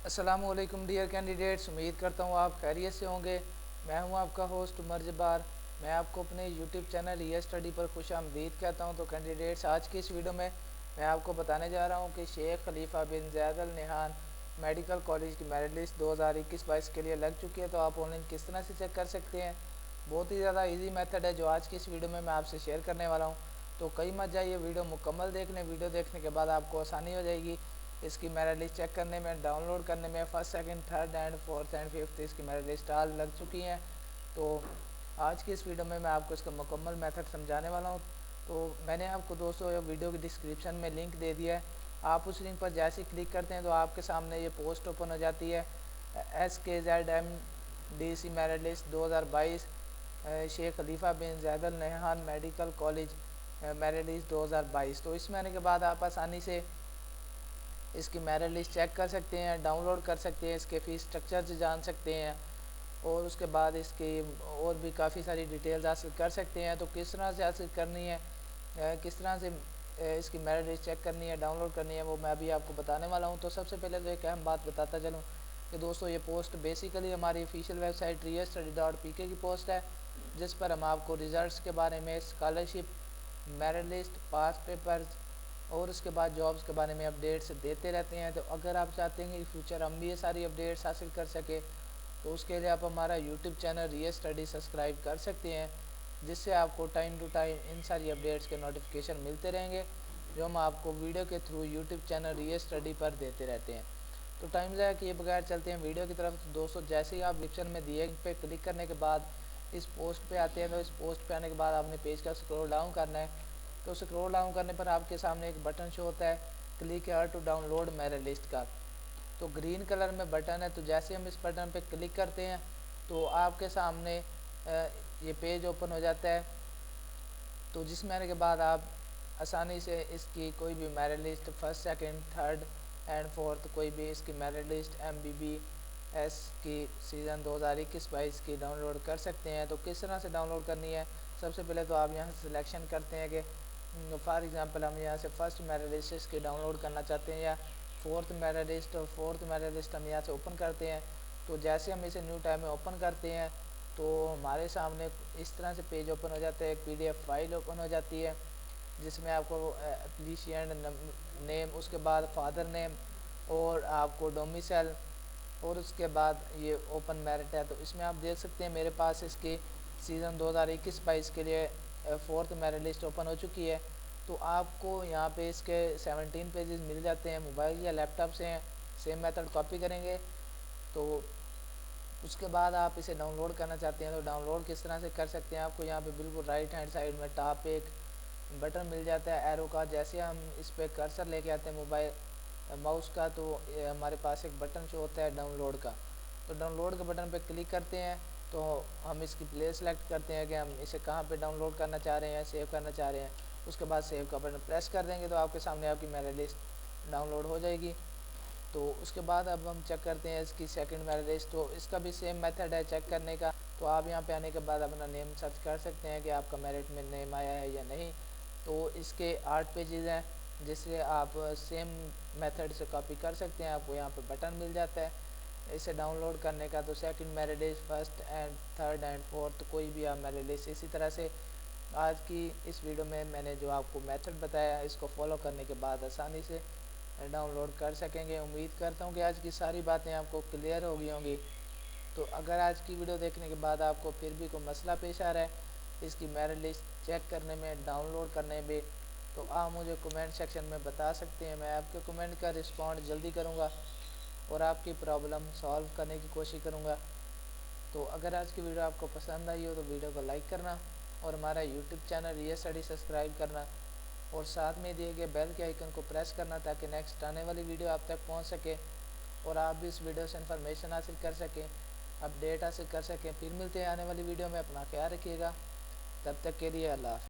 अस्सलामुअलैकुम dear candidates, उम्मीद करता हूँ आप खैरियत से होंगे। मैं हूँ आपका होस्ट उमर जब्बार। मैं आपको अपने यूट्यूब चैनल ये स्टडी पर खुशामदीद कहता हूँ। तो कैंडिडेट्स, आज की इस वीडियो में मैं आपको बताने जा रहा हूँ कि Sheikh Khalifa bin Zayed Al Nahyan medical college की मेरिट लिस्ट 2021-22 के लिए लग चुकी है। तो आप ऑनलाइन किस तरह से चेक कर सकते हैं। बहुत ही ज़्यादा ईजी मेथड है जो आज की इस वीडियो में मैं आपसे शेयर करने वाला हूँ। तो कई मत जाइए वीडियो मुकम्मल देख लें। वीडियो देखने के बाद आपको आसानी हो जाएगी इसकी मेरिट लिस्ट चेक करने में, डाउनलोड करने में। First, second, third and fourth and fifth इसकी मेरिट लिस्ट आल लग चुकी हैं। तो आज की इस वीडियो में मैं आपको इसका मुकम्मल मेथड समझाने वाला हूँ। तो मैंने आपको दोस्तों वीडियो की डिस्क्रिप्शन में लिंक दे दिया है। आप उस लिंक पर जैसे ही क्लिक करते हैं तो आपके सामने ये पोस्ट ओपन हो जाती है। SKZMDC merit list 2022 Sheikh Khalifa bin Zayed Al Nahyan medical college merit list 2022। तो इसमें आने के बाद आप आसानी से इसकी मेरिट लिस्ट चेक कर सकते हैं, डाउनलोड कर सकते हैं, इसके फ़ीस स्ट्रक्चर से जान सकते हैं और उसके बाद इसकी और भी काफ़ी सारी डिटेल्स हासिल कर सकते हैं। तो किस तरह से हासिल करनी है, किस तरह से इसकी मेरिट लिस्ट चेक करनी है, डाउनलोड करनी है, वो मैं अभी आपको बताने वाला हूँ। तो सबसे पहले तो एक अहम बात बताता चलूँ कि दोस्तों ये पोस्ट बेसिकली हमारी ऑफिशियल वेबसाइट riyazstudy.pk की पोस्ट है, जिस पर हम आपको रिज़ल्ट्स के बारे में, स्कॉलरशिप, मेरिट लिस्ट, पास पेपर्स और उसके बाद जॉब्स के बारे में अपडेट्स देते रहते हैं। तो अगर आप चाहते हैं कि फ्यूचर हम भी ये सारी अपडेट्स हासिल कर सके तो उसके लिए आप हमारा YouTube channel real study subscribe कर सकते हैं, जिससे आपको टाइम टू टाइम इन सारी अपडेट्स के नोटिफिकेशन मिलते रहेंगे जो हम आपको वीडियो के through YouTube channel real study पर देते रहते हैं। तो टाइम ज़ाया किए बगैर चलते हैं वीडियो की तरफ। तो दोस्तों, जैसे ही आप डिस्क्रिप्शन में दिए पे क्लिक करने के बाद इस पोस्ट पे आते हैं, तो इस पोस्ट पे आने के बाद आपने पेज का स्क्रॉल डाउन करना है। तो स्क्रॉल डाउन करने पर आपके सामने एक बटन शो होता है, click here to download merit list का। तो ग्रीन कलर में बटन है। तो जैसे हम इस बटन पे क्लिक करते हैं तो आपके सामने ये पेज ओपन हो जाता है। तो जिसमें आने के बाद आप आसानी से इसकी कोई भी merit list, first, second, third and fourth कोई भी इसकी मेरिट लिस्ट MBBS की सीज़न 2021-22 की डाउनलोड कर सकते हैं। तो किस तरह से डाउनलोड करनी है, सबसे पहले तो आप यहाँ से सिलेक्शन करते हैं कि फॉर एग्ज़ाम्पल हम यहाँ से फर्स्ट मेरिट लिस्ट इसकी डाउनलोड करना चाहते हैं या फोर्थ मेरिट लिस्ट, और फोर्थ मेरिट लिस्ट हम यहाँ से ओपन करते हैं। तो जैसे हम इसे न्यू टैब में ओपन करते हैं तो हमारे सामने इस तरह से पेज ओपन हो जाता है, एक PDF फाइल ओपन हो जाती है जिसमें आपको एप्लीशिएंट नेम, उसके बाद फादर नेम और आपको डोमिसाइल और उसके बाद ये ओपन मेरिट है। तो इसमें आप देख सकते हैं मेरे पास इसकी सीज़न 2021-22 के लिए फोर्थ मेरिट लिस्ट ओपन हो चुकी है। तो आपको यहाँ पे इसके 17 पेजेस मिल जाते हैं। मोबाइल या लैपटॉप से सेम मेथड कॉपी करेंगे। तो उसके बाद आप इसे डाउनलोड करना चाहते हैं तो डाउनलोड किस तरह से कर सकते हैं, आपको यहाँ पे बिल्कुल राइट हैंड साइड में टॉप पे एक बटन मिल जाता है एरो का। जैसे हम इस पर कर्सर लेके आते हैं मोबाइल माउस का, तो हमारे पास एक बटन शो होता है डाउनलोड का। तो डाउनलोड के बटन पे क्लिक करते हैं तो हम इसकी प्लेस सेलेक्ट करते हैं कि हम इसे कहाँ पे डाउनलोड करना चाह रहे हैं, सेव करना चाह रहे हैं। उसके बाद सेव का बटन प्रेस कर देंगे तो आपके सामने आपकी मेरिट लिस्ट डाउनलोड हो जाएगी। तो उसके बाद अब हम चेक करते हैं इसकी सेकंड मेरिट लिस्ट। तो इसका भी सेम मेथड है चेक करने का। तो आप यहाँ पे आने के बाद अपना नेम सर्च कर सकते हैं कि आपका मेरिट में नेम आया है या नहीं। तो इसके 8 पेजेस हैं जिससे आप सेम मेथड से कॉपी कर सकते हैं। आपको यहाँ पे बटन मिल जाता है इसे डाउनलोड करने का। तो second merit list, first and third and fourth कोई भी आप मेरिट लिस्ट इसी तरह से आज की इस वीडियो में मैंने जो आपको मेथड बताया इसको फॉलो करने के बाद आसानी से डाउनलोड कर सकेंगे। उम्मीद करता हूँ कि आज की सारी बातें आपको क्लियर हो गई होंगी। तो अगर आज की वीडियो देखने के बाद आपको फिर भी कोई मसला पेश आ रहा है इसकी मेरिट लिस्ट चेक करने में, डाउनलोड करने में, तो आप मुझे कमेंट सेक्शन में बता सकते हैं। मैं आपके कमेंट का रिस्पॉन्ड जल्दी करूँगा और आपकी प्रॉब्लम सॉल्व करने की कोशिश करूँगा। तो अगर आज की वीडियो आपको पसंद आई हो तो वीडियो को लाइक करना और हमारा YouTube channel real study subscribe करना और साथ में दिए गए बेल के आइकन को प्रेस करना ताकि नेक्स्ट आने वाली वीडियो आप तक पहुंच सके और आप भी इस वीडियो से इन्फॉर्मेशन हासिल कर सकें, अपडेट हासिल कर सकें। फिर मिलते हैं आने वाली वीडियो में। अपना ख्याल रखिएगा। तब तक के लिए अल्लाह हाफ़िज़।